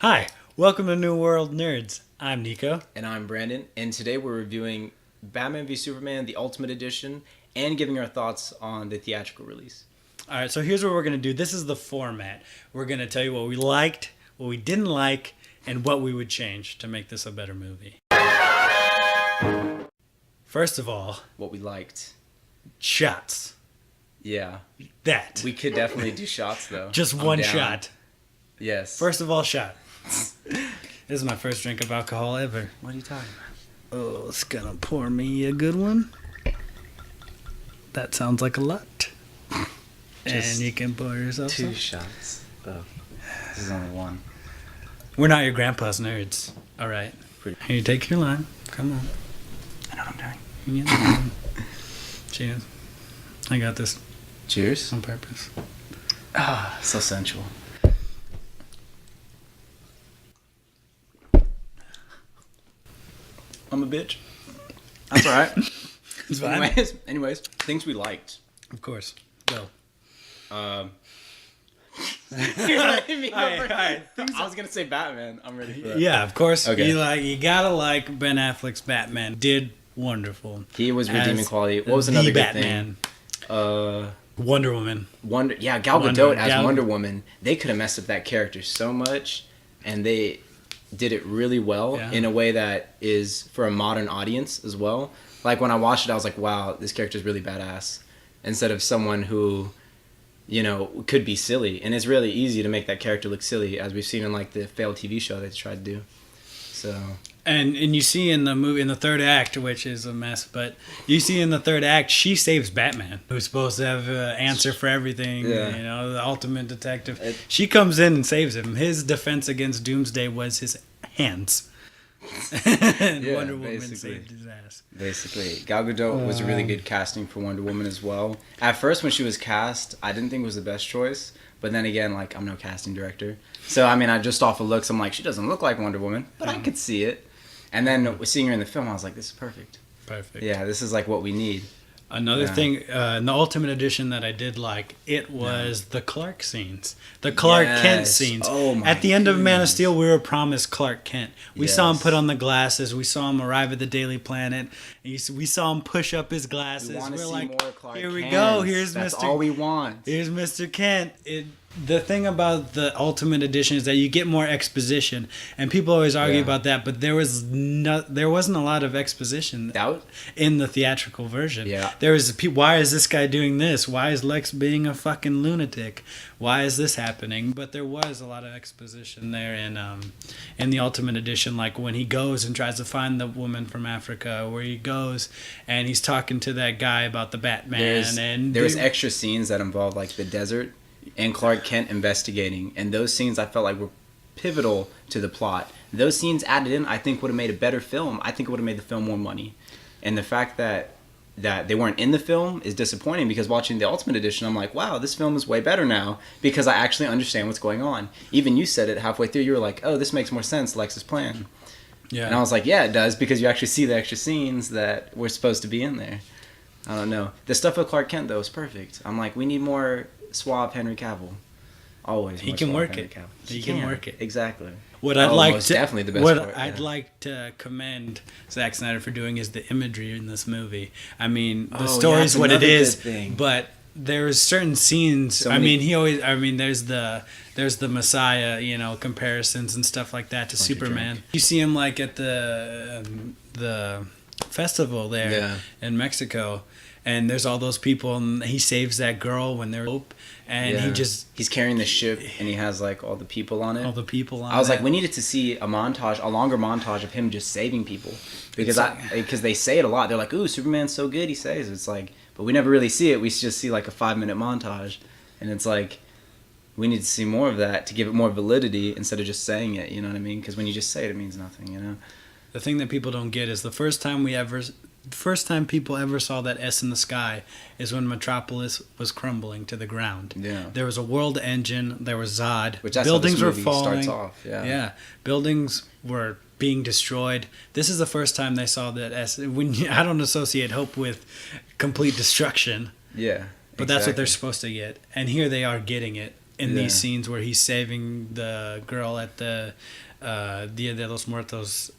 Hi, welcome to New World Nerds. I'm Nico. And I'm Brandon, and today we're reviewing Batman v Superman, the Ultimate Edition, and giving our thoughts on the theatrical release. All right, so here's what we're going to do. This is the format. We're going to tell you what we liked, what we didn't like, and what we would change to make this a better movie. First of all, What we liked. shots. Yeah. That. We could definitely do shots, though. Just I'm one down. shot. Yes. First of all, shot. This is my first drink of alcohol ever. What are you talking about? Oh, it's going to pour me a good one. That sounds like a lot. And you can pour yourself Two some. shots. Oh, this is only one. We're not your grandpa's nerds. All right. Pretty. Here, you take your line. Come on. I know what I'm doing. Yeah. Cheers. I got this Cheers. on purpose. Ah, so sensual. I'm a bitch. That's all right. It's fine. Anyways, things we liked. Of course. Go. You're letting me go All right, first. all right. I was gonna say Batman. I'm ready for that. Yeah, of course. Okay. You gotta like Ben Affleck's Batman. Did wonderful. He was redeeming As quality. What was another the good Batman. thing? Wonder Woman. Gal Gadot as Gal- Wonder Woman. They could have messed up that character so much, and they did it really well in a way that is for a modern audience as well. Like when I watched it, I was like, "Wow, this character is really badass." Instead of someone who, could be silly, and it's really easy to make that character look silly, as we've seen in like the failed TV show they tried to do. So. And you see in the movie, in the third act, which is a mess, but you see in the third act, she saves Batman, who's supposed to have an answer for everything, the ultimate detective. She comes in and saves him. His defense against Doomsday was his hands. And Wonder Woman basically. saved his ass. Basically, Gal Gadot was a really good casting for Wonder Woman as well. At first, when she was cast, I didn't think it was the best choice. But then again, like, I'm no casting director. So, I mean, I just off of looks, I'm like, she doesn't look like Wonder Woman, but I could see it. And then seeing her in the film, I was like, this is perfect. Perfect. Yeah, this is like what we need. Another thing, in the Ultimate Edition that I did like, it was the Clark scenes. The Clark Kent scenes. Oh my At the end of Man of goodness. Steel, we were promised Clark Kent. We saw him Yes. put on the glasses. We saw him arrive at the Daily Planet. We saw him push up his glasses. We want to We're see like, more Clark here we Kent. go. Here's That's Mr. all we want. Here's Mr. Kent. The thing about the Ultimate Edition is that you get more exposition, and people always argue about that. But there wasn't a lot of exposition in the theatrical version. Yeah. There was why is this guy doing this? Why is Lex being a fucking lunatic? Why is this happening? But there was a lot of exposition there in the Ultimate Edition, like when he goes and tries to find the woman from Africa, where he goes and he's talking to that guy about the Batman. There's extra scenes that involve like the desert and Clark Kent investigating, and those scenes I felt like were pivotal to the plot. Those scenes added in, I think, would have made a better film. I think it would have made the film more money. And the fact that they weren't in the film is disappointing, because watching the Ultimate Edition, I'm like, wow, this film is way better now because I actually understand what's going on. Even you said it halfway through. You were like, oh, this makes more sense, Lex's plan. Yeah. And I was like, yeah, it does, because you actually see the extra scenes that were supposed to be in there. I don't know. The stuff with Clark Kent, though, is perfect. I'm like, we need more suave Henry Cavill. Always. He can work it. He can work it. Exactly. What I'd like most to definitely the best what part, I'd yeah. like to commend Zack Snyder for doing is the imagery in this movie. I mean, the Oh, story yeah, is that's what it another is, good thing. but there's certain scenes. So I many- mean, there's the Messiah, comparisons and stuff like that to Bunch of Superman. drink. You see him like at the festival there in Mexico. And there's all those people, and he saves that girl when they're and he's carrying the ship, and he has like all the people on it. all the people on I was that. like, we needed to see a longer montage of him just saving people, because because they say it a lot. They're like, "Ooh, Superman's so good, he saves." It's like, but we never really see it. We just see like a 5-minute montage, and it's like, we need to see more of that to give it more validity instead of just saying it. You know what I mean? Because when you just say it, it means nothing. The thing that people don't get is the first time people ever saw that S in the sky is when Metropolis was crumbling to the ground. Yeah. There was a world engine. There was Zod. Which that's buildings how were this movie falling. starts off. Yeah. Yeah. Buildings were being destroyed. This is the first time they saw that S. I don't associate hope with complete destruction. Yeah. But that's what they're supposed to get. And here they are getting it. in these scenes where he's saving the girl at the Dia de los Muertos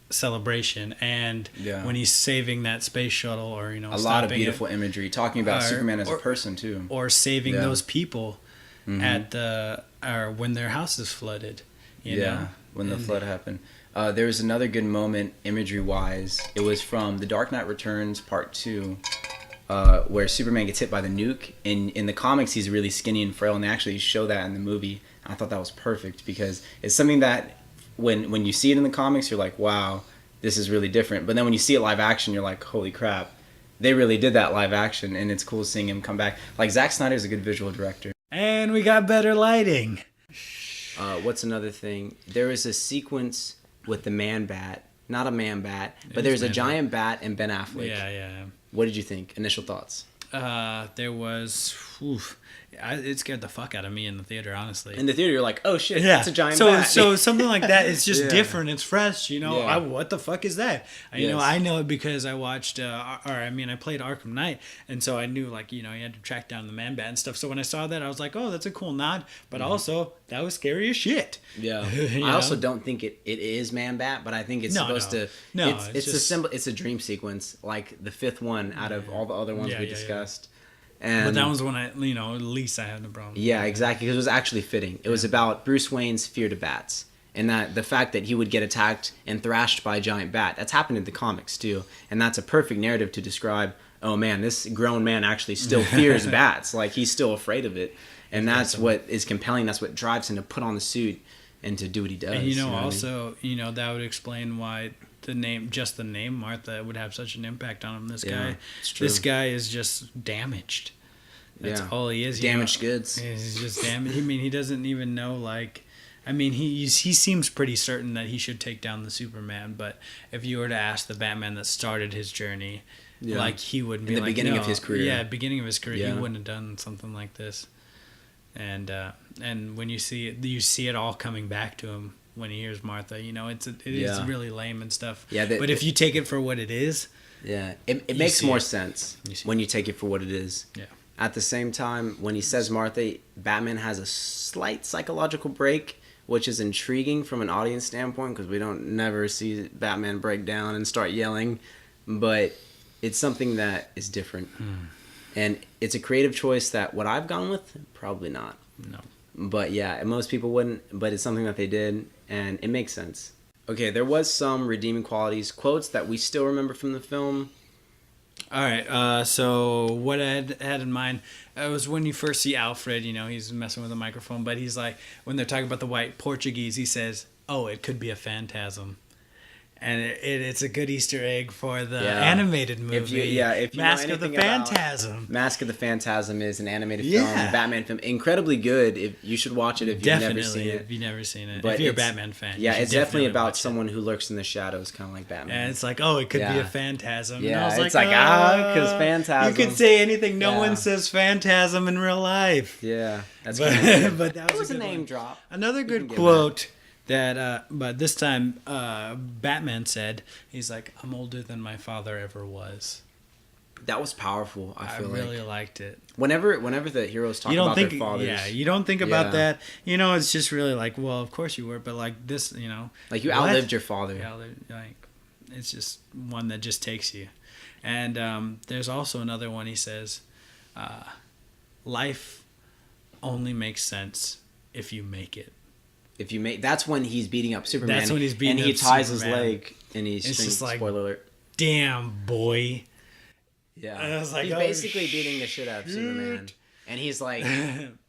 celebration, and when he's saving that space shuttle, or a lot of beautiful imagery talking about Superman as a person too, or saving those people at the or when their house is flooded. You know? When the flood happened. There was another good moment imagery wise. It was from The Dark Knight Returns Part 2, where Superman gets hit by the nuke. In the comics, he's really skinny and frail, and they actually show that in the movie. I thought that was perfect because it's something that when you see it in the comics, you're like, wow, this is really different. But then when you see it live action, you're like, holy crap, they really did that live action, and it's cool seeing him come back. Like, Zack Snyder's a good visual director. And we got better lighting. What's another thing? There is a sequence with the Man-Bat. Not a Man-Bat, but there's a giant bat and Ben Affleck. Yeah. What did you think? Initial thoughts? There was... it scared the fuck out of me in the theater, honestly. In the theater, you're like, oh shit, that's a giant bat. So something like that, it's just different. It's fresh, you know. What the fuck is that? You know, I know it because I watched, I played Arkham Knight, and so I knew, like, you know, you had to track down the Man-Bat and stuff. So when I saw that, I was like, oh, that's a cool nod. But also, that was scary as shit. Yeah. I also don't think it is Man-Bat, but I think it's supposed to... No, it's just a symbol. It's a dream sequence, like the fifth one out of all the other ones we discussed. But that was when at least I had no problem. Yeah, exactly, because it was actually fitting. It was about Bruce Wayne's fear to bats, and that the fact that he would get attacked and thrashed by a giant bat. That's happened in the comics too, and that's a perfect narrative to describe, oh man, this grown man actually still fears bats. Like, he's still afraid of it, and that's what is compelling. That's what drives him to put on the suit and to do what he does. And also, that would explain why the name Martha would have such an impact on him. This guy is just damaged. That's all he is. Damaged goods. He's just damaged. He doesn't even know, like, he seems pretty certain that he should take down the Superman, but if you were to ask the Batman that started his journey, like, he would be in the beginning of his career. Yeah, beginning of his career, he wouldn't have done something like this. And when you see it all coming back to him when he hears Martha, it is really lame and stuff. Yeah, but if you take it for what it is, it makes more sense when you take it for what it is. Yeah. At the same time, when he says Martha, Batman has a slight psychological break, which is intriguing from an audience standpoint because we don't never see Batman break down and start yelling, but it's something that is different. And it's a creative choice that would I've gone with? Probably not. No. But yeah, most people wouldn't, but it's something that they did, and it makes sense. Okay, there was some redeeming qualities, quotes that we still remember from the film. All right, so what I had in mind was when you first see Alfred, he's messing with a microphone, but he's like, when they're talking about the white Portuguese, he says, oh, it could be a phantasm. And it's a good Easter egg for the animated movie. If you Mask of the Phantasm. Mask of the Phantasm is an animated film, Batman film, incredibly good. You should watch it if you've never seen it. If you've never seen it, but if you're a Batman fan, it's definitely about someone who lurks in the shadows, kind of like Batman. And it's like, oh, it could be a phantasm. Yeah, and I was it's because phantasm. You could say anything. No one says phantasm in real life. Yeah, that's but that was a name drop. Another good quote. But this time, Batman said, he's like, I'm older than my father ever was. That was powerful, I really liked it. Whenever the heroes talk about their fathers. Yeah, you don't think about that. It's just really like, well, of course you were, but like this, Like you outlived your father. It's just one that just takes you. And there's also another one he says, life only makes sense if you make it. That's when he's beating up Superman. That's when he's beating up Superman. And he ties Superman. his leg and he's just like, spoiler alert. Damn, boy. Yeah. And I was like, he's basically beating the shit out of Superman. And he's like,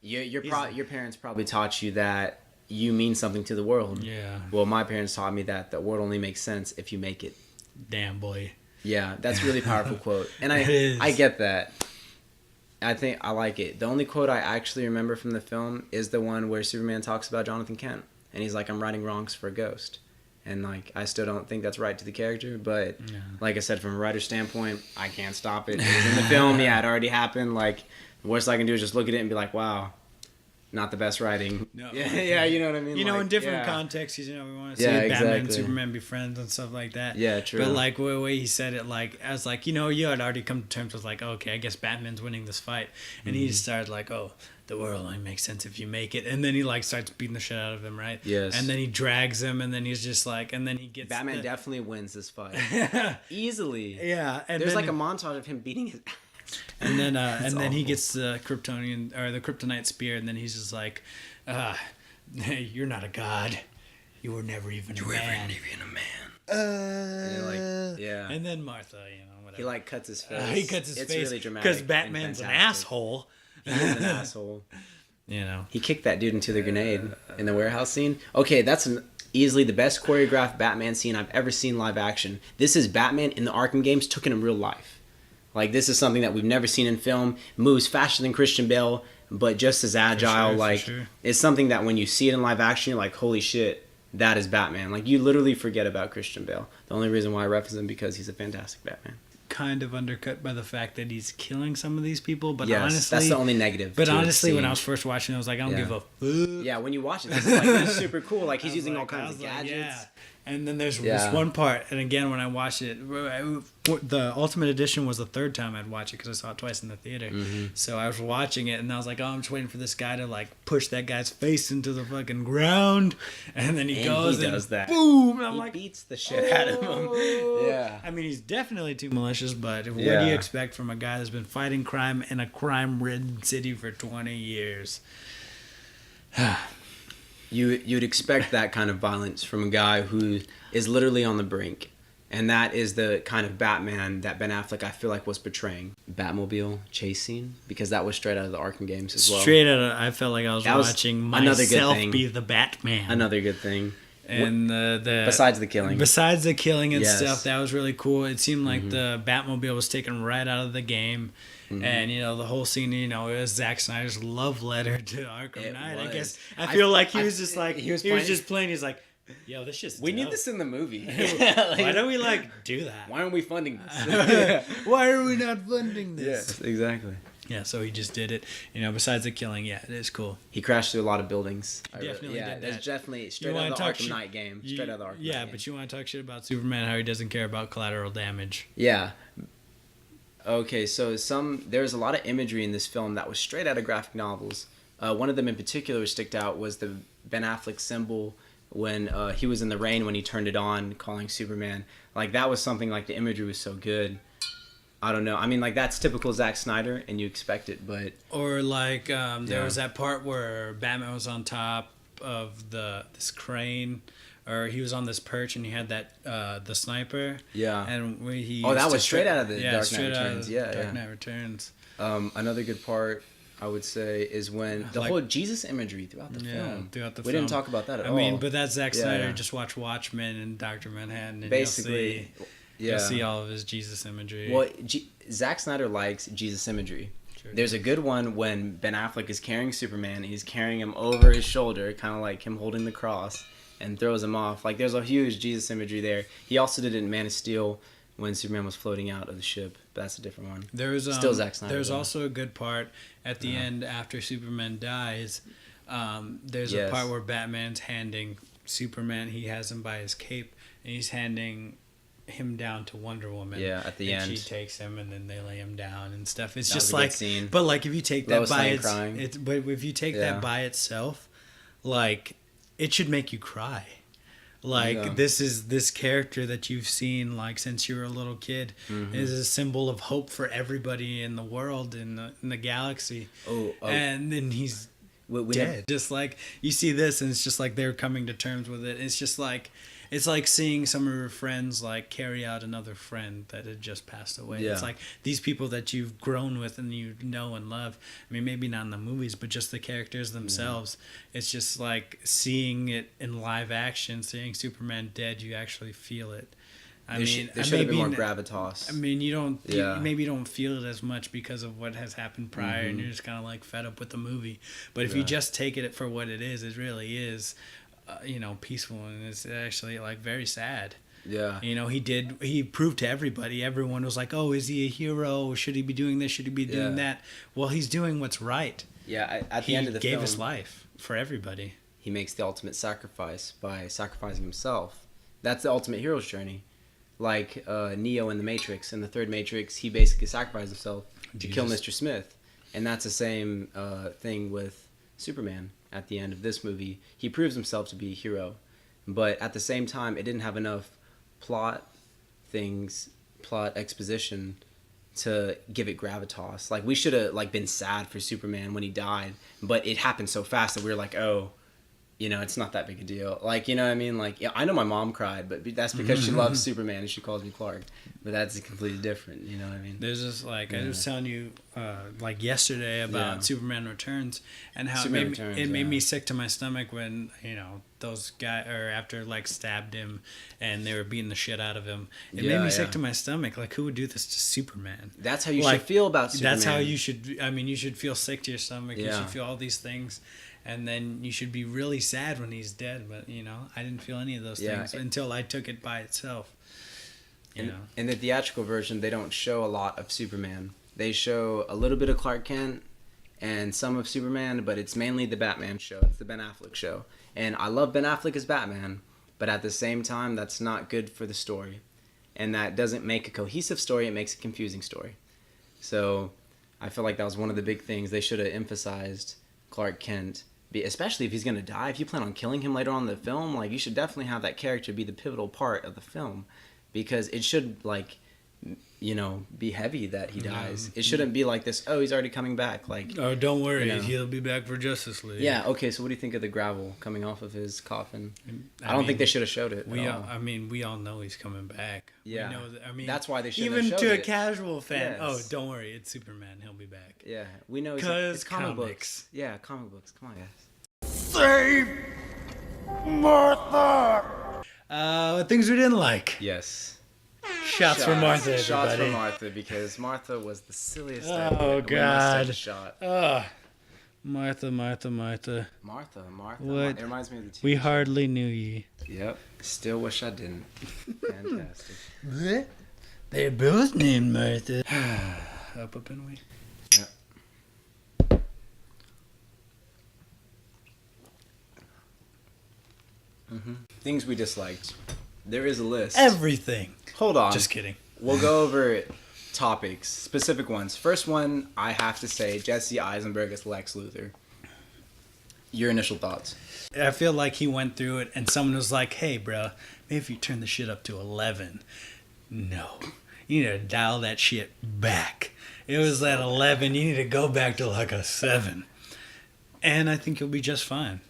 your parents probably taught you that you mean something to the world. Yeah. Well, my parents taught me that the world only makes sense if you make it. Damn, boy. Yeah, that's a really powerful quote. And I get that. I think I like it. The only quote I actually remember from the film is the one where Superman talks about Jonathan Kent. And he's like, I'm writing wrongs for a ghost. And like, I still don't think that's right to the character. But like I said, from a writer's standpoint, I can't stop it. It was in the film. Yeah, it already happened. Like, the worst I can do is just look at it and be like, wow, not the best writing. No. Yeah, you know what I mean? You know, like, in different yeah. contexts, you know, we want to see Yeah, Batman and exactly. Superman be friends and stuff like that. Yeah, true. But like the way he said it, like I was like, you know, you had already come to terms with like, okay, I guess Batman's winning this fight, and he just started like, oh, the world only makes sense if you make it, and then he like starts beating the shit out of him, right? Yes. And then he drags him, and then he's just like, and then he gets Batman definitely wins this fight. Easily. Yeah, and There's then, like a montage of him beating his and then and then he awful. gets the Kryptonian or the Kryptonite spear, and then he's just like, hey, you're not a god. You were never even a man. even a man. Yeah. And then Martha, you know, whatever. He like cuts his face. He cuts his it's face really dramatic because and Batman's an fantastic. asshole. He is an asshole. You know. He kicked that dude into the grenade in the warehouse scene. Okay, that's easily the best choreographed Batman scene I've ever seen live action. This is Batman in the Arkham games took in real life. Like, this is something that we've never seen in film. Moves faster than Christian Bale, but just as agile. It's something that when you see it in live action, you're like, holy shit, that is Batman. Like, you literally forget about Christian Bale. The only reason why I reference him because he's a fantastic Batman. Kind of undercut by the fact that he's killing some of these people, but Yes, honestly, that's the only negative. But to honestly, the when I scene. was first watching, I was like, I don't give a fuck. Yeah, when you watch it, this is super cool. Like, he's using all kinds of gadgets. Yeah. And then there's this one part, and again, when I watched it, the Ultimate Edition was the third time I'd watch it because I saw it twice in the theater. Mm-hmm. So I was watching it, and I was like, oh, I'm just waiting for this guy to like push that guy's face into the fucking ground, and then he goes and does that. Boom! And I'm He like, beats the shit out of him. Yeah. I mean, he's definitely too malicious, but what do Yeah. you expect from a guy that's been fighting crime in a crime-ridden city for 20 years? You'd expect that kind of violence from a guy who is literally on the brink. And that is the kind of Batman that Ben Affleck, I feel like, was portraying. Batmobile chase scene, because that was straight out of the Arkham games as well. Straight out of, I felt like I was That was watching another good myself thing. be the Batman. Another good thing. And Besides the killing. Besides the killing and Yes. stuff, that was really cool. It seemed like the Batmobile was taken right out of the game. Mm-hmm. And, you know, the whole scene, you know, it was Zack Snyder's love letter to Arkham It Knight. was. I guess I feel like he was he was just playing. He's like, yo, this shit's We dope. need this in the movie. Why don't we like do that? Why aren't we funding this? Why are we not funding this? Yes, exactly. Yeah, so he just did it. You know, besides the killing, yeah, it is cool. He crashed through a lot of buildings. Definitely yeah, did that's that. definitely straight You out wanna of the talk Arkham shit- Knight game. Straight out of the Arkham Knight Yeah, game. but you want to talk shit about Superman, how he doesn't care about collateral damage. Yeah. Okay, so there's a lot of imagery in this film that was straight out of graphic novels. One of them in particular sticked out was the Ben Affleck symbol when he was in the rain when he turned it on, calling Superman. Like, that was something, like, the imagery was so good. I don't know. I mean, like, that's typical Zack Snyder, and you expect it, but... Or like there was that part where Batman was on top of this crane, or he was on this perch and he had that the sniper. Yeah. And when he Oh, that used was to straight out of the Dark Knight straight out of Returns. Yeah, Dark yeah. Knight Returns. Another good part, I would say, is when the Like- whole Jesus imagery throughout the film. Throughout the We film. didn't talk about that at I all. mean, but that's Zack Yeah, Snyder. yeah. Just watch Watchmen and Dr. Manhattan, and Basically, you'll see all of his Jesus imagery. Well, Zack Snyder likes Jesus imagery. Sure. There's a good one when Ben Affleck is carrying Superman. He's carrying him over his shoulder, kind of like him holding the cross, and throws him off. Like, there's a huge Jesus imagery there. He also did it in Man of Steel when Superman was floating out of the ship. But that's a different one. There's Still Zack Snyder, There's though. also a good part at the end after Superman dies. There's a Yes. part where Batman's handing Superman. He has him by his cape, and he's handing him down to Wonder Woman. Yeah, at the and end. she takes him, and then they lay him down and stuff. It's That just was a good like, scene. but like if you take that Lois by Lane crying. but if you take Yeah. that by itself, like it should make you cry. Like, Yeah. this is this character that you've seen like since you were a little kid is a symbol of hope for everybody in the world, in the galaxy. Oh. And then he's We dead. Just like you see this, and it's just like they're coming to terms with it. It's just like it's like seeing some of your friends like carry out another friend that had just passed away. Yeah. It's like these people that you've grown with and you know and love. I mean, maybe not in the movies, but just the characters themselves. It's just like seeing it in live action, seeing Superman dead. You actually feel it. There should have been more gravitas. I mean, you don't. Yeah. You maybe don't feel it as much because of what has happened prior, and you're just kind of like fed up with the movie. But if you just take it for what it really is, peaceful, and it's actually like very sad. Yeah. You know, he proved to everybody. Everyone was like, "Oh, is he a hero? Should he be doing this? Should he be doing that?" Well, he's doing what's right. Yeah, at the end of the He gave film, his life for everybody. he makes the ultimate sacrifice by sacrificing himself. That's the ultimate hero's journey. Like Neo in the Matrix, in the third Matrix, he basically sacrificed himself to kill Mr. Smith. And that's the same thing with Superman at the end of this movie. He proves himself to be a hero. But at the same time, it didn't have enough plot exposition to give it gravitas. Like, we should have like been sad for Superman when he died, but it happened so fast that we were like, oh, you know, it's not that big a deal. Like, you know what I mean? Like, yeah, I know my mom cried, but that's because she loves Superman and she calls me Clark. But that's completely different, you know what I mean? There's just like, I was telling you like yesterday about Superman Returns and how it made me sick to my stomach when, you know, those guys, or after like stabbed him and they were beating the shit out of him. It made me sick to my stomach. Like, who would do this to Superman? That's how you should feel about Superman. That's how you should, I mean, you should feel sick to your stomach. You should feel all these things. And then you should be really sad when he's dead. But, you know, I didn't feel any of those things until I took it by itself. You know. In the theatrical version, they don't show a lot of Superman. They show a little bit of Clark Kent and some of Superman, but it's mainly the Batman show. It's the Ben Affleck show. And I love Ben Affleck as Batman, but at the same time, that's not good for the story. And that doesn't make a cohesive story. It makes a confusing story. So I feel like that was one of the big things. They should have emphasized Clark Kent, especially if he's going to die. If you plan on killing him later on in the film, like, you should definitely have that character be the pivotal part of the film, because it should, like, you know, be heavy that he dies. It shouldn't be like this, oh, he's already coming back. Like, oh, don't worry, you know, he'll be back for Justice League. Yeah, okay, so what do you think of the gravel coming off of his coffin? I don't think they should have showed it at all. I mean, we all know he's coming back. Yeah. We know that, I mean, that's why they shouldn't have even showed to it. A casual fan, oh, don't worry, it's Superman, he'll be back. Yeah, we know it's comic books. Yeah, comic books, come on, guys. Save Martha! Things we didn't like. Yes. Shots for Martha, everybody. Shots for Martha, because Martha was the silliest thing. Oh, God. Shot. Martha. Martha. What? It reminds me of the TV We show. hardly knew ye. Yep. Still wish I didn't. Fantastic. They're both named Martha. Up and away. Yep. Things we disliked. There is a list. Everything. Hold on. Just kidding. We'll go over topics, specific ones. First one, I have to say, Jesse Eisenberg as Lex Luthor. Your initial thoughts? I feel like he went through it and someone was like, hey, bro, maybe if you turn the shit up to 11. No. You need to dial that shit back. It was at 11. You need to go back to like a 7. And I think you'll be just fine.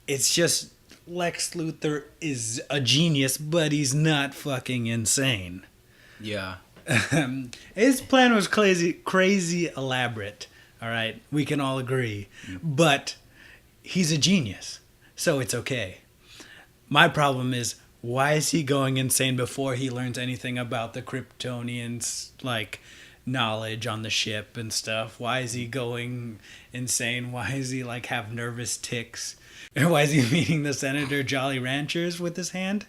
It's just Lex Luthor is a genius, but he's not fucking insane. Yeah. His plan was crazy elaborate. All right, we can all agree. But he's a genius, so it's okay. My problem is, why is he going insane before he learns anything about the Kryptonians, like, knowledge on the ship and stuff? Why is he going insane? Why is he, like, have nervous tics? And why is he meeting the Senator Jolly Ranchers with his hand?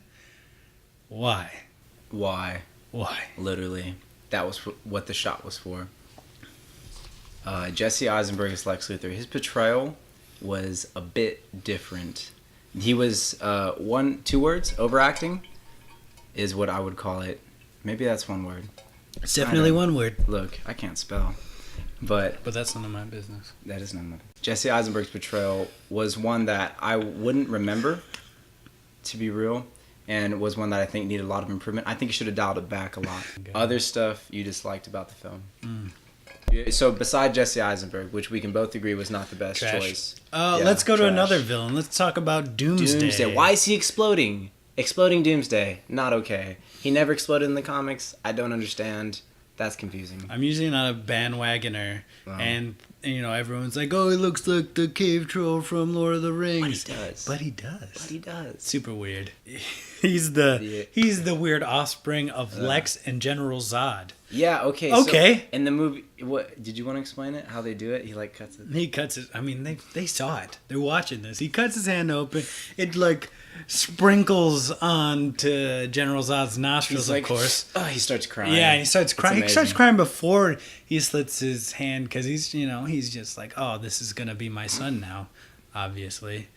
Why? Literally. That was what the shot was for. Jesse Eisenberg as Lex Luthor. His portrayal was a bit different. He was, 2 words, overacting is what I would call it. Maybe that's one word. It's definitely one word. Look, I can't spell. But that's none of my business. That is none of my business. Jesse Eisenberg's portrayal was one that I wouldn't remember, to be real, and was one that I think needed a lot of improvement. I think you should have dialed it back a lot. Other stuff you disliked about the film. So beside Jesse Eisenberg, which we can both agree was not the best choice. Let's go to another villain. Let's talk about Doomsday. Why is he exploding? Exploding Doomsday. Not okay. He never exploded in the comics. I don't understand. That's confusing. I'm usually not a bandwagoner, and you know, everyone's like, "Oh, he looks like the cave troll from Lord of the Rings." But he does. Super weird. He's the weird offspring of Lex and General Zod. Yeah. Okay. Okay. So in the movie, what did you want to explain it? How they do it? He like cuts it. He cuts it. I mean, they saw it. They're watching this. He cuts his hand open. It like sprinkles onto General Zod's nostrils, He's like, of course. Oh, he starts crying. Yeah, he starts crying. He starts amazing. crying before he slits his hand because he's just like, oh, this is gonna be my son now, obviously,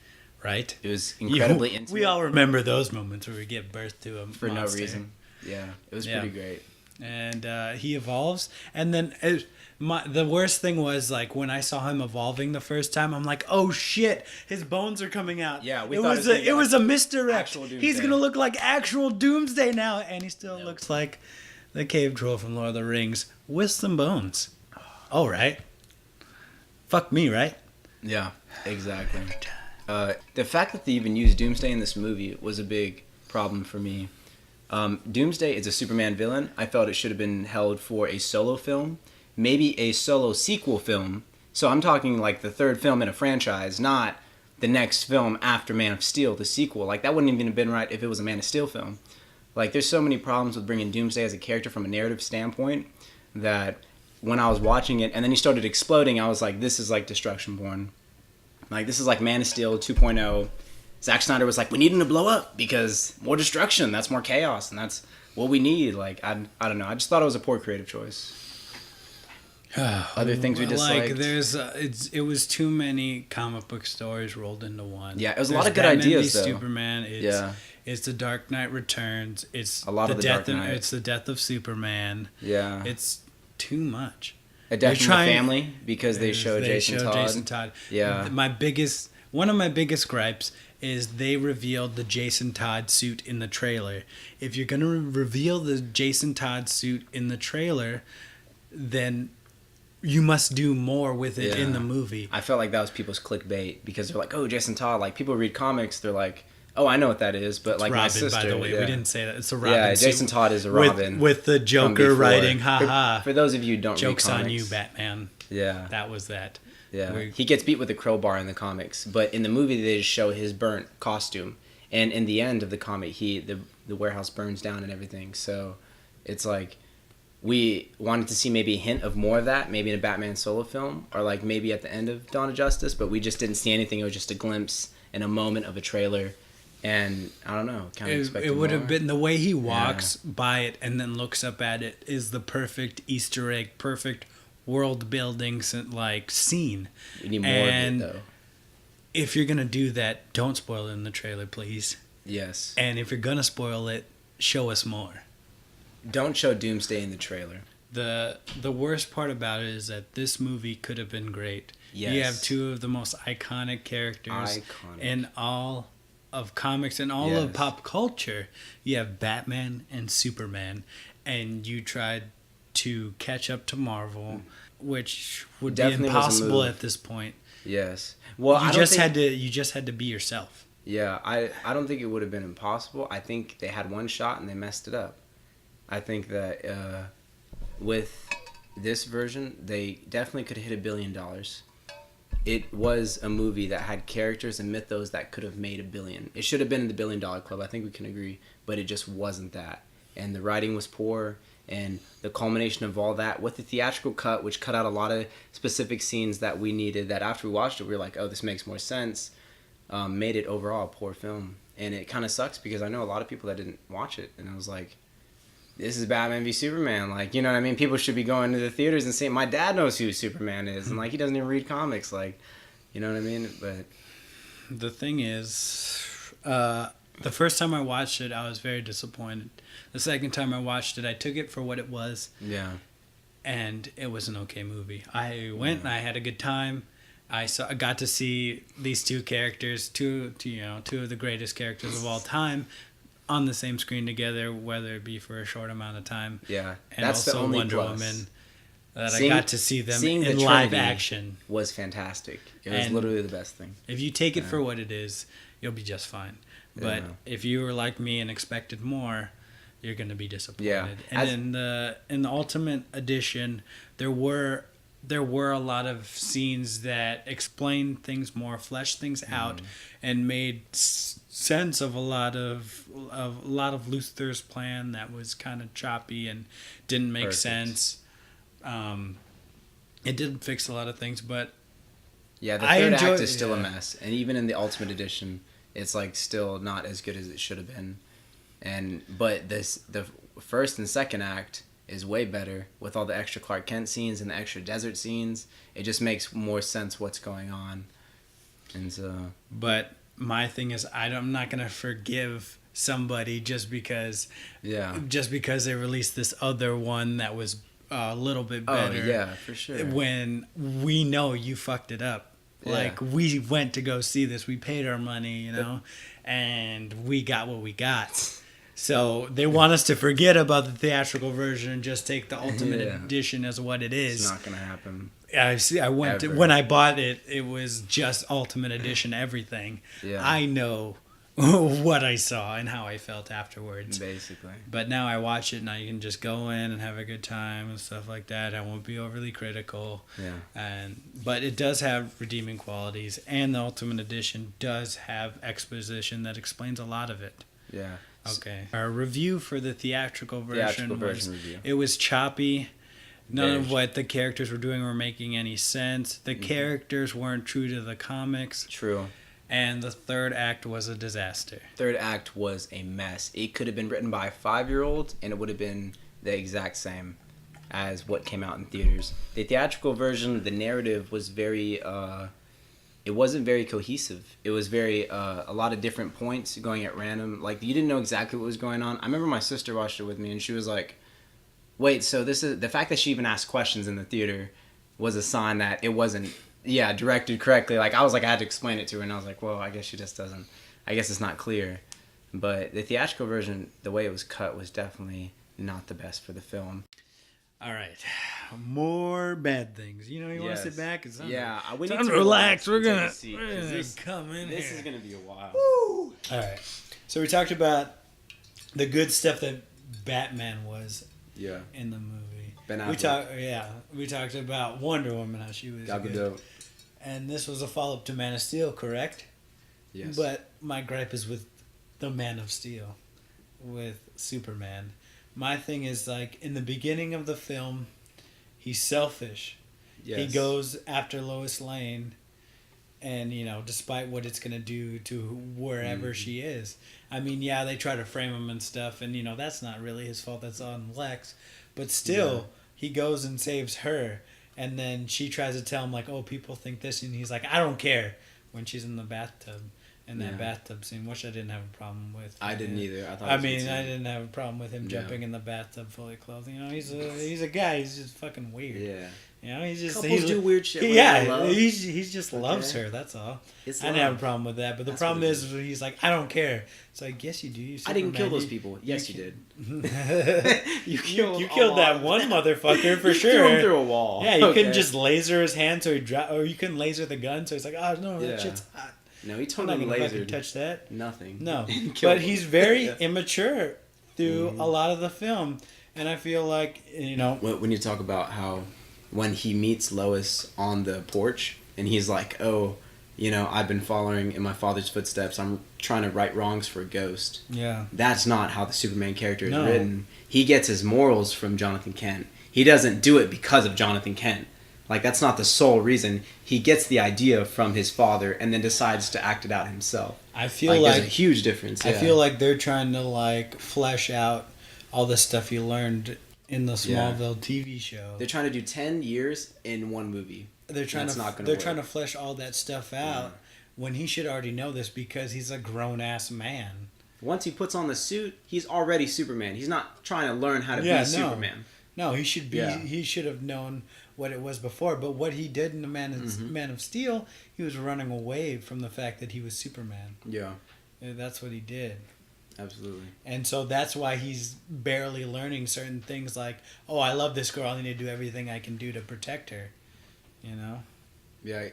right? It was incredibly intimate. We all remember those moments where we give birth to a for monster. no reason. Yeah, it was pretty great. And he evolves, and then the worst thing was like when I saw him evolving the first time, I'm like, oh shit, his bones are coming out. Yeah, it was a misdirect. Actual He's Doomsday. gonna look like actual Doomsday now, and he still looks like the cave troll from Lord of the Rings with some bones. All right, fuck me, right? Yeah, exactly. The fact that they even used Doomsday in this movie was a big problem for me. Doomsday is a Superman villain. I felt it should have been held for a solo film, maybe a solo sequel film. So I'm talking like the third film in a franchise, not the next film after Man of Steel, the sequel. Like that wouldn't even have been right if it was a Man of Steel film. Like there's so many problems with bringing Doomsday as a character from a narrative standpoint that when I was watching it and then he started exploding, I was like, this is like Destruction Born. Like this is like Man of Steel 2.0. Zack Snyder was like, we need him to blow up because more destruction, that's more chaos, and that's what we need. Like, I don't know. I just thought it was a poor creative choice. Other things we disliked. Like, it was too many comic book stories rolled into one. Yeah, it was a lot of good ideas, though. Superman. It's the Dark Knight Returns. It's a lot of the Dark Knight. It's the death of Superman. Yeah. It's too much. A death in the family because they show Jason Todd. Yeah. One of my biggest gripes is they revealed the Jason Todd suit in the trailer. If you're going to reveal the Jason Todd suit in the trailer, then you must do more with it in the movie. I felt like that was people's clickbait because they're like, oh, Jason Todd. Like, people read comics, they're like, oh, I know what that is, but it's like Robin, my sister. By the way, we didn't say that. It's a Robin. Yeah, Jason Todd is a Robin. With the Joker writing, haha. For those of you who don't Joke's read comics. on you, Batman. Yeah. That was that. Yeah, he gets beat with a crowbar in the comics, but in the movie they just show his burnt costume, and in the end of the comic, the warehouse burns down and everything. So, it's like we wanted to see maybe a hint of more of that, maybe in a Batman solo film, or like maybe at the end of Dawn of Justice, but we just didn't see anything. It was just a glimpse and a moment of a trailer, and I don't know, kind of expected It would more. have been the way he walks by it and then looks up at it is the perfect Easter egg, perfect world building like scene. We need more of it though. If you're gonna do that, don't spoil it in the trailer, please. Yes. And if you're gonna spoil it, show us more. Don't show Doomsday in the trailer. The worst part about it is that this movie could have been great. Yes. You have two of the most iconic characters in all of comics and all of pop culture. You have Batman and Superman, and you tried to catch up to Marvel, which would Definitely be impossible at this point. Yes. Well, you just had to be yourself. Yeah, I don't think it would have been impossible. I think they had one shot and they messed it up. I think that with this version, they definitely could have hit $1 billion. It was a movie that had characters and mythos that could have made $1 billion. It should have been in the $1 billion club. I think we can agree, but it just wasn't that. And the writing was poor. And the culmination of all that with the theatrical cut, which cut out a lot of specific scenes that we needed, that after we watched it, we were like, oh, this makes more sense, made it overall a poor film. And it kind of sucks because I know a lot of people that didn't watch it. And I was like, this is Batman v Superman. Like, you know what I mean? People should be going to the theaters and saying, my dad knows who Superman is. And, like, he doesn't even read comics. Like, you know what I mean? But the thing is, the first time I watched it, I was very disappointed. The second time I watched it, I took it for what it was. Yeah. And it was an okay movie. I went and I had a good time. I got to see these two characters, two of the greatest characters of all time, on the same screen together, whether it be for a short amount of time. Yeah. And that's also the only Wonder plus. Woman. I got to see them in live action. Was fantastic. It was literally the best thing. If you take it for what it is, you'll be just fine. But if you were like me and expected more, you're going to be disappointed. Yeah. And in the Ultimate Edition, there were a lot of scenes that explained things more, fleshed things out, and made sense of a lot of Luthor's plan that was kind of choppy and didn't make sense. It did fix a lot of things, but yeah, the third act is still a mess, and even in the Ultimate Edition, it's like still not as good as it should have been. But the first and second act is way better with all the extra Clark Kent scenes and the extra desert scenes. It just makes more sense what's going on. And so, but my thing is, I'm not gonna forgive somebody just because they released this other one that was a little bit better. Oh yeah, for sure. When we know you fucked it up. Like, we went to go see this, we paid our money, you know, and we got what we got. So they want us to forget about the theatrical version and just take the ultimate edition as what it is. It's not gonna happen. I went to, when I bought it, it was just ultimate edition everything. Yeah. I know what I saw and how I felt afterwards. Basically. But now I watch it and I can just go in and have a good time and stuff like that. I won't be overly critical. Yeah. But it does have redeeming qualities, and the Ultimate Edition does have exposition that explains a lot of it. Yeah. Okay. Our review for the theatrical version review. It was choppy. None of what the characters were doing were making any sense. The characters weren't true to the comics. True. And the third act was a disaster. Third act was a mess. It could have been written by a 5-year-old, and it would have been the exact same as what came out in theaters. The theatrical version, the narrative was very, it wasn't very cohesive. It was very, a lot of different points going at random. Like, you didn't know exactly what was going on. I remember my sister watched it with me, and she was like, wait, so this is, the fact that she even asked questions in the theater was a sign that it wasn't, directed correctly. Like, I was like, I had to explain it to her, and I was like, well, I guess she just doesn't, I guess it's not clear. But the theatrical version, the way it was cut was definitely not the best for the film. All right, more bad things. You know, you want to sit back? It's we need to relax. We're gonna come in This here. is gonna be a while. Woo! All right, so we talked about the good stuff that Batman was in the movie. Ben Affleck. We talked about Wonder Woman, how she was Gal good. Gadot. And this was a follow-up to Man of Steel, correct? Yes. But my gripe is with the Man of Steel, with Superman. My thing is, like, in the beginning of the film, he's selfish. Yes. He goes after Lois Lane, and, you know, despite what it's going to do to wherever she is. I mean, they try to frame him and stuff, and, you know, that's not really his fault. That's on Lex. But still, he goes and saves her. And then she tries to tell him, like, oh, people think this. And he's like, I don't care. When she's in the bathtub. In that bathtub scene, which I didn't have a problem with. I didn't either. I didn't have a problem with him jumping in the bathtub fully clothed. You know, he's a guy. He's just fucking weird. Yeah. You know, he's just couples do weird shit. He just loves her. That's all. I didn't have a problem with that. But the problem is he's like, I don't care. It's like, yes, you do. You I didn't kill those people. Yes, you did. you killed that one motherfucker for sure. You threw him through a wall. Yeah, you couldn't just laser his hand so he dropped, or you couldn't laser the gun so he's like, oh no, that shit's hot. No, he totally I'm not gonna lasered. Touch that. Nothing. No, but he's very immature through a lot of the film, and I feel like, you know, when you talk about how when he meets Lois on the porch and he's like, oh, you know, I've been following in my father's footsteps. I'm trying to right wrongs for a ghost. Yeah, that's not how the Superman character is written. He gets his morals from Jonathan Kent. He doesn't do it because of Jonathan Kent. Like, that's not the sole reason. He gets the idea from his father and then decides to act it out himself. I feel like there's a huge difference. I feel like they're trying to, like, flesh out all the stuff he learned in the Smallville TV show. They're trying to do 10 years in one movie. They're trying to flesh all that stuff out when he should already know this because he's a grown-ass man. Once he puts on the suit, he's already Superman. He's not trying to learn how to be Superman. No, he should be. He should have known what it was before. But what he did in the Man of Steel, he was running away from the fact that he was Superman. Yeah, that's what he did. Absolutely. And so that's why he's barely learning certain things. Like, oh, I love this girl. I need to do everything I can do to protect her. You know. Yeah.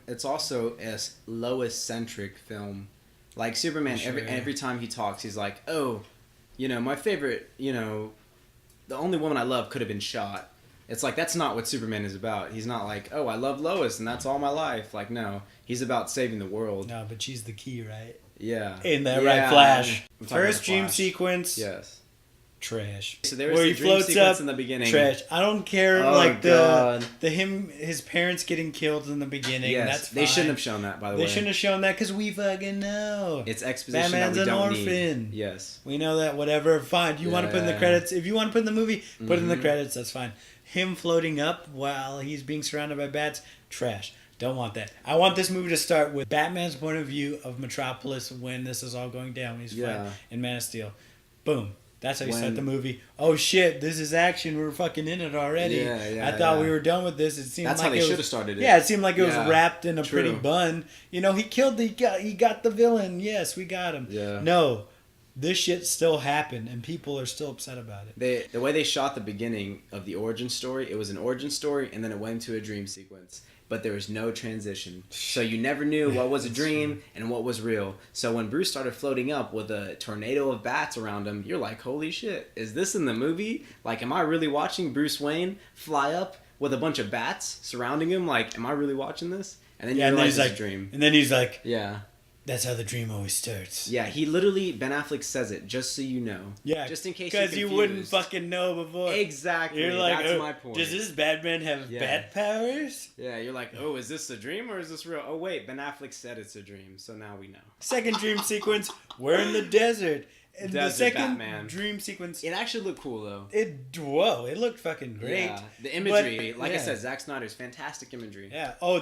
It's also a Lois-centric film. Like Superman, every time he talks, he's like, oh, you know, my favorite, you know. The only woman I love could have been shot. It's like, that's not what Superman is about. He's not like, oh, I love Lois and that's all my life. Like, no. He's about saving the world. No, but she's the key, right? Yeah. In that right Flash. First dream sequence. Yes. trash. So there was a dream sequence in the beginning. Trash. I don't care. Oh, like God. his parents getting killed in the beginning. Yes, that's fine. they shouldn't have shown that. By the way, they shouldn't have shown that because we fucking know it's exposition Batman's that we an don't orphan. need. Yes, we know that. Whatever. Fine. You want to put in the credits? If you want to put in the movie, put in the credits. That's fine. Him floating up while he's being surrounded by bats. Trash. Don't want that. I want this movie to start with Batman's point of view of Metropolis when this is all going down. When he's fighting in Man of Steel. Boom. That's how you start the movie. Oh shit, this is action. We're fucking in it already. I thought we were done with this. It seemed that's like how they should have started it. Yeah, it seemed like it was wrapped in a pretty bun. You know, he got the villain. Yes, we got him. Yeah. No, this shit still happened, and people are still upset about it. The way they shot the beginning of the origin story, it was an origin story, and then it went into a dream sequence. But there was no transition. So you never knew what was a dream and what was real. So when Bruce started floating up with a tornado of bats around him, you're like, holy shit, is this in the movie? Like, am I really watching Bruce Wayne fly up with a bunch of bats surrounding him? Like, am I really watching this? And then you realize it's a dream. And then he's like, yeah. That's how the dream always starts. Yeah, he literally, Ben Affleck says it, just so you know. Yeah. Just in case you're confused. Because you wouldn't fucking know before. Exactly. You're like, that's my point. Does this Batman have bat powers? Yeah, you're like, oh, is this a dream or is this real? Oh, wait, Ben Affleck said it's a dream, so now we know. Second dream sequence, we're in the desert. And the second Batman. dream sequence... It actually looked cool, though. It looked fucking great. Yeah, the imagery. I said, Zack Snyder's fantastic imagery. Yeah. Oh,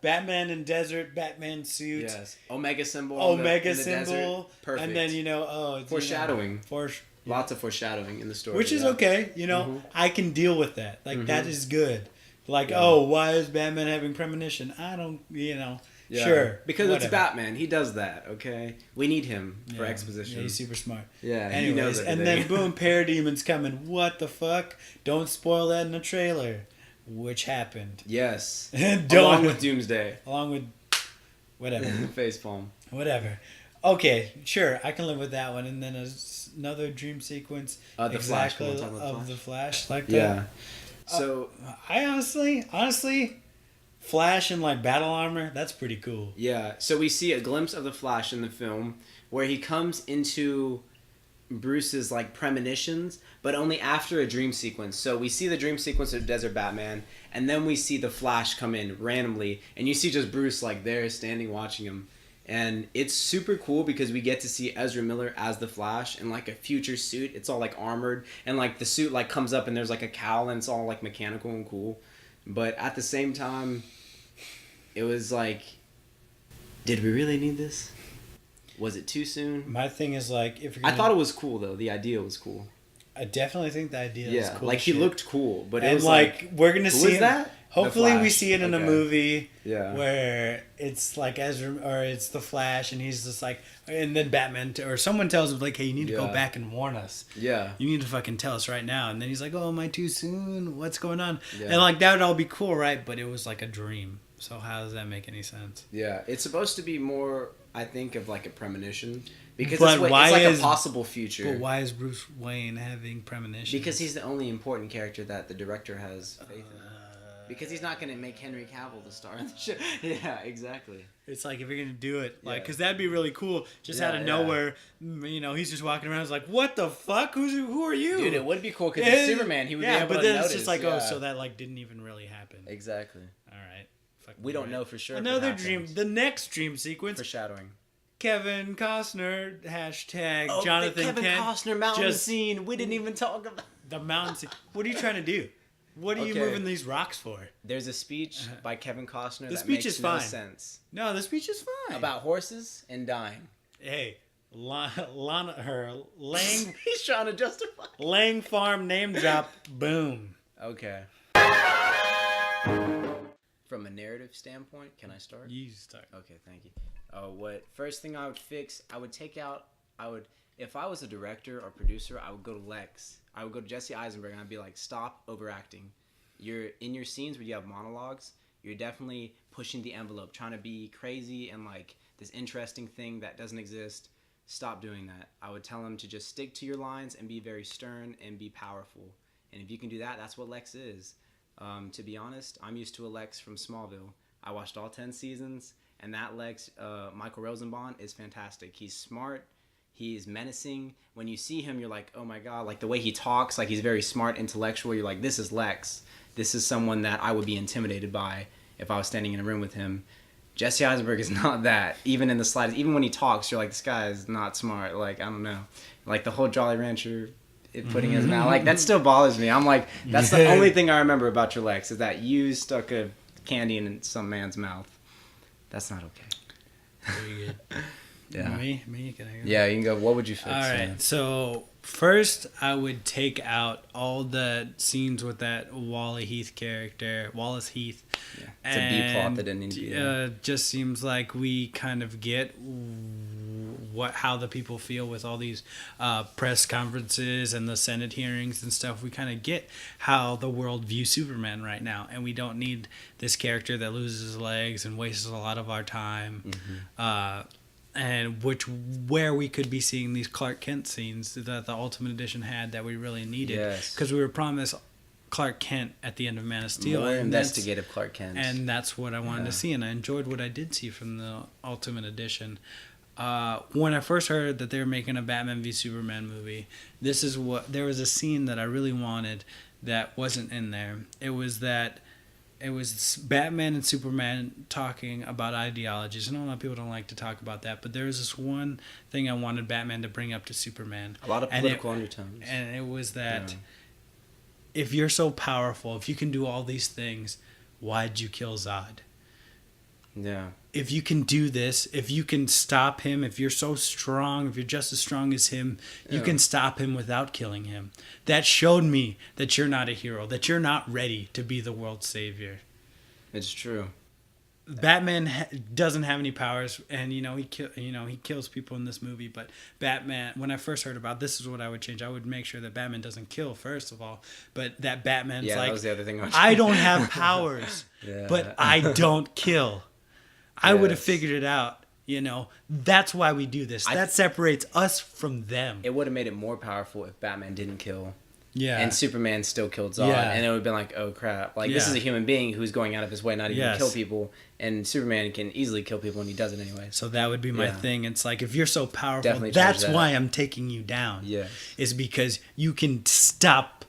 Batman in desert, Batman suit. Yes. Omega symbol. Omega in the symbol. Desert. Perfect. And then, foreshadowing. Lots of foreshadowing in the story. Which is okay. I can deal with that. Like, that is good. Like, why is Batman having premonition? I don't, Yeah. Sure. Because it's Batman. He does that, okay? We need him for exposition. Yeah, he's super smart. Yeah, anyways, he knows everything. And then boom, Parademon's coming. What the fuck? Don't spoil that in the trailer. Which happened. Yes. Along with Doomsday. Along with whatever. Facepalm. Whatever. Okay, sure. I can live with that one. And then another dream sequence. The Flash. Of the Flash. Like that. Yeah. So. I honestly... Flash in like battle armor, that's pretty cool. Yeah, so we see a glimpse of the Flash in the film where he comes into Bruce's like premonitions, but only after a dream sequence. So we see the dream sequence of Desert Batman, and then we see the Flash come in randomly, and you see just Bruce like there standing watching him. And it's super cool because we get to see Ezra Miller as the Flash in like a future suit. It's all like armored, and like the suit like comes up and there's like a cowl and it's all like mechanical and cool. But at the same time, it was like, did we really need this? Was it too soon? My thing is like, if you're I thought it was cool though. The idea was cool. I definitely think the idea is cool. Like he looked cool, but it and was like we're gonna who see is that? Hopefully we see it in a movie where it's like Ezra or it's the Flash and he's just like, and then Batman or someone tells him like, hey, you need to go back and warn us. Yeah. You need to fucking tell us right now. And then he's like, oh, am I too soon? What's going on? Yeah. And like that would all be cool, right? But it was like a dream. So how does that make any sense? Yeah, it's supposed to be more, I think, of like a premonition because but it's like a possible future. But why is Bruce Wayne having premonitions? Because he's the only important character that the director has faith in. Because he's not going to make Henry Cavill the star of the show. Yeah, exactly. It's like if you're going to do it, like, because that'd be really cool. Just out of nowhere, he's just walking around. It's like, what the fuck? Who are you? Dude, it would be cool because it's Superman. He would be able to notice. Yeah, but then it's just like, so that like didn't even really happen. Exactly. All right. We don't know for sure. Another dream. The next dream sequence. Foreshadowing. Kevin Costner, hashtag Jonathan Kevin Kent. Costner mountain scene. We didn't even talk about the mountain scene. What are you trying to do? What are you moving these rocks for? There's a speech by Kevin Costner that makes no sense. No, the speech is fine. About horses and dying. Hey, Lang... He's trying to justify. Lang Farm name drop. Boom. Okay. From a narrative standpoint, can I start? You start. Okay, thank you. First thing I would fix, if I was a director or producer, I would go to Lex. I would go to Jesse Eisenberg and I'd be like, stop overacting. You're in your scenes where you have monologues, you're definitely pushing the envelope, trying to be crazy and like this interesting thing that doesn't exist. Stop doing that. I would tell him to just stick to your lines and be very stern and be powerful. And if you can do that, that's what Lex is. To be honest, I'm used to a Lex from Smallville. I watched all 10 seasons, and that Lex, Michael Rosenbaum, is fantastic. He's smart. He's menacing. When you see him, you're like, oh my god, like the way he talks, like he's very smart, intellectual. You're like, this is Lex. This is someone that I would be intimidated by if I was standing in a room with him. Jesse Eisenberg is not that. Even in the slightest, even when he talks, you're like, this guy is not smart. Like, I don't know. Like the whole Jolly Rancher putting his mouth, like that still bothers me. I'm like, that's the only thing I remember about your Lex is that you stuck a candy in some man's mouth. That's not okay. Very good. Yeah. Me? Can I go? Yeah, you can go. What would you fix? All right. So first, I would take out all the scenes with that Wallace Heath character. Yeah. It's a B plot that didn't need to be there. Just seems like we kind of get how the people feel with all these press conferences and the Senate hearings and stuff. We kind of get how the world views Superman right now, and we don't need this character that loses his legs and wastes a lot of our time. And where we could be seeing these Clark Kent scenes that the Ultimate Edition had that we really needed, because we were promised Clark Kent at the end of Man of Steel. More investigative Clark Kent. And that's what I wanted to see, and I enjoyed what I did see from the Ultimate Edition. When I first heard that they were making a Batman v Superman movie, there was a scene that I really wanted that wasn't in there. It was Batman and Superman talking about ideologies. I know a lot of people don't like to talk about that, but there was this one thing I wanted Batman to bring up to Superman. A lot of political undertones. And it was that if you're so powerful, if you can do all these things, why'd you kill Zod? Yeah. If you can do this, if you can stop him, if you're so strong, if you're just as strong as him, you can stop him without killing him. That showed me that you're not a hero, that you're not ready to be the world's savior. It's true. Batman doesn't have any powers, and he kills people in this movie. But Batman, when I first heard about this, is what I would change. I would make sure that Batman doesn't kill first of all, but that Batman's that was the other thing I don't have powers, but I don't kill. I would have figured it out. That's why we do this. That separates us from them. It would have made it more powerful if Batman didn't kill. Yeah. And Superman still killed Zod. Yeah. And it would have been like, oh crap. Like, this is a human being who's going out of his way not even to kill people. And Superman can easily kill people and he does it anyway. So that would be my thing. It's like, if you're so powerful, that's why I'm taking you down. Yeah. Is because you can stop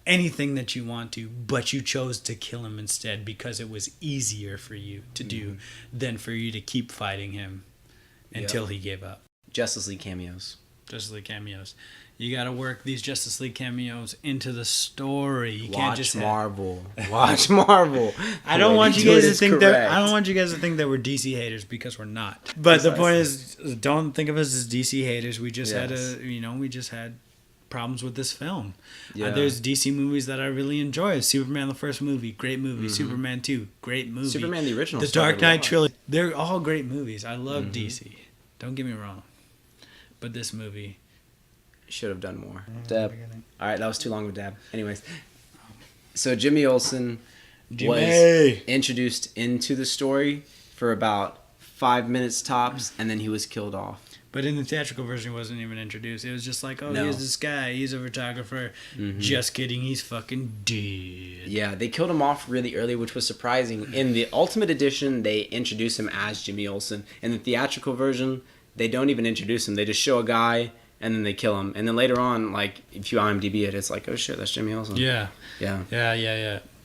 anything that you want to, but you chose to kill him instead because it was easier for you to do than for you to keep fighting him until he gave up. Justice League cameos. You got to work these Justice League cameos into the story. You can't just Marvel. Watch Marvel. I don't want you guys to think that. I don't want you guys to think that we're DC haters, because we're not. But the point is, don't think of us as DC haters. We just had problems with this film. There's DC movies that I really enjoy. Superman, the first movie, great movie. Superman 2, great movie. Superman, the original. The Dark Knight trilogy. They're all great movies. I love DC. Don't get me wrong. But this movie should have done more. Dab. All right, that was too long of a dab. Anyways, so Jimmy Olsen was introduced into the story for about 5 minutes tops, and then he was killed off. But in the theatrical version, he wasn't even introduced. It was just like, here's this guy. He's a photographer. Just kidding. He's fucking dead. Yeah, they killed him off really early, which was surprising. In the Ultimate Edition, they introduce him as Jimmy Olsen. In the theatrical version, they don't even introduce him. They just show a guy, and then they kill him. And then later on, like, if you IMDb it, it's like, oh shit, that's Jimmy Olsen. Yeah.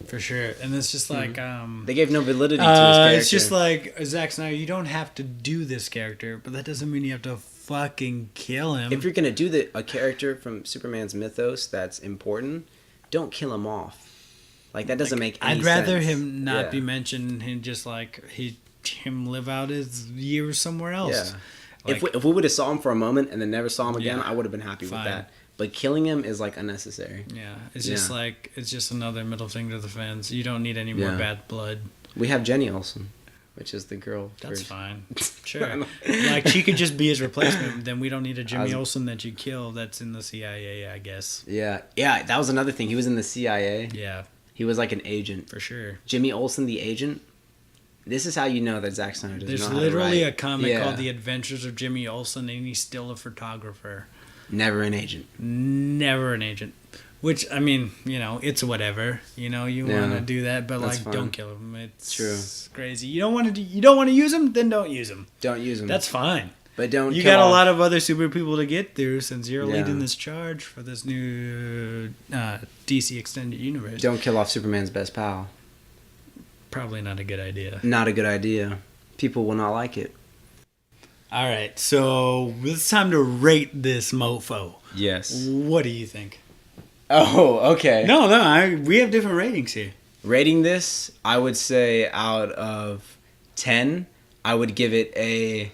For sure. And it's just like... they gave no validity to his character. It's just like, Zack Snyder, you don't have to do this character, but that doesn't mean you have to fucking kill him. If you're going to do a character from Superman's mythos that's important, don't kill him off. Like, that doesn't make any sense. I'd rather him not be mentioned and just, like, him live out his years somewhere else. Yeah. Like, if we would have saw him for a moment and then never saw him again, I would have been happy with that. But killing him is like unnecessary. Yeah, it's just like, it's just another middle finger to the fans. You don't need any more bad blood. We have Jenny Olsen, which is the girl. That's fine. Sure. Like, she could just be his replacement. Then we don't need a Jimmy Olsen that you kill that's in the CIA, I guess. Yeah, that was another thing. He was in the CIA. Yeah. He was like an agent. For sure. Jimmy Olsen, the agent. This is how you know that Zack Snyder does not There's literally a comic called The Adventures of Jimmy Olsen, and he's still a photographer. Never an agent. Which, I mean, it's whatever. You want to do that, but like, don't kill him. It's true. Crazy. You don't want to use him, then don't use him. Don't use him. That's fine. But don't. You got a lot of other super people to get through since you're leading this charge for this new DC Extended Universe. Don't kill off Superman's best pal. Probably not a good idea. Not a good idea. People will not like it. All right, so it's time to rate this mofo. Yes. What do you think? Oh, okay. No, we have different ratings here. Rating this, I would say out of 10, I would give it a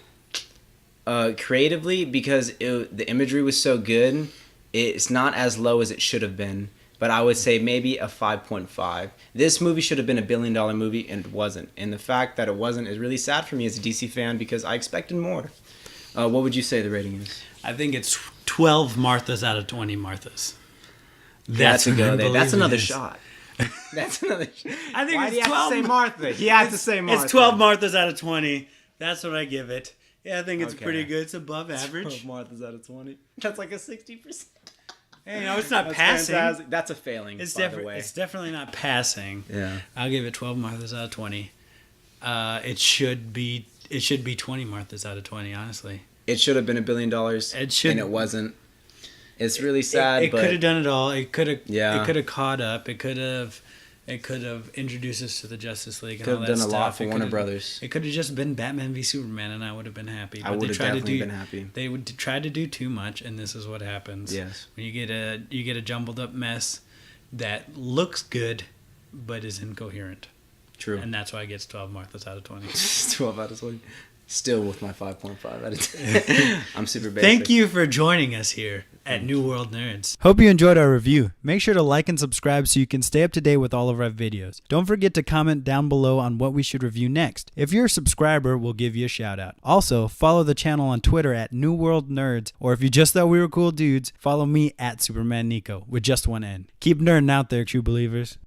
creatively, because the imagery was so good, it's not as low as it should have been. But I would say maybe a 5.5. This movie should have been $1 billion movie, and it wasn't. And the fact that it wasn't is really sad for me as a DC fan, because I expected more. What would you say the rating is? I think it's 12 Marthas out of 20 Marthas. That's a go there. That's another shot. That's another shot. I think Why it's do you 12. have to say Martha? He had to say Martha. It's 12 Marthas out of 20. That's what I give it. Yeah, I think it's pretty good. It's above average. 12 Marthas out of 20. That's like a 60%. Hey, no, it's not passing. Fantastic. That's a failing, It's by the way. It's definitely not passing. Yeah. I'll give it 12 Marthas out of 20. It should be 20 Marthas out of 20, honestly. It should have been $1 billion. It should, and it wasn't. It's really sad. It could have done it all. It could have. Yeah. It could have caught up. It could have introduced us to the Justice League and all that stuff. Could have done a lot stuff. for Warner Brothers. It could have just been Batman v Superman, and I would have been happy. I would have definitely been happy. They would try to do too much, and this is what happens. Yes. When you get a jumbled up mess that looks good, but is incoherent. True. And that's why it gets 12 Marthas out of 20. 12 out of 20. Still with my 5.5 out of 10. I'm super basic. Thank you for joining us here at New World Nerds. Hope you enjoyed our review. Make sure to like and subscribe so you can stay up to date with all of our videos. Don't forget to comment down below on what we should review next. If you're a subscriber, we'll give you a shout out. Also, follow the channel on Twitter at New World Nerds, or if you just thought we were cool dudes, follow me at Superman Nico with just one N. Keep nerding out there, true believers.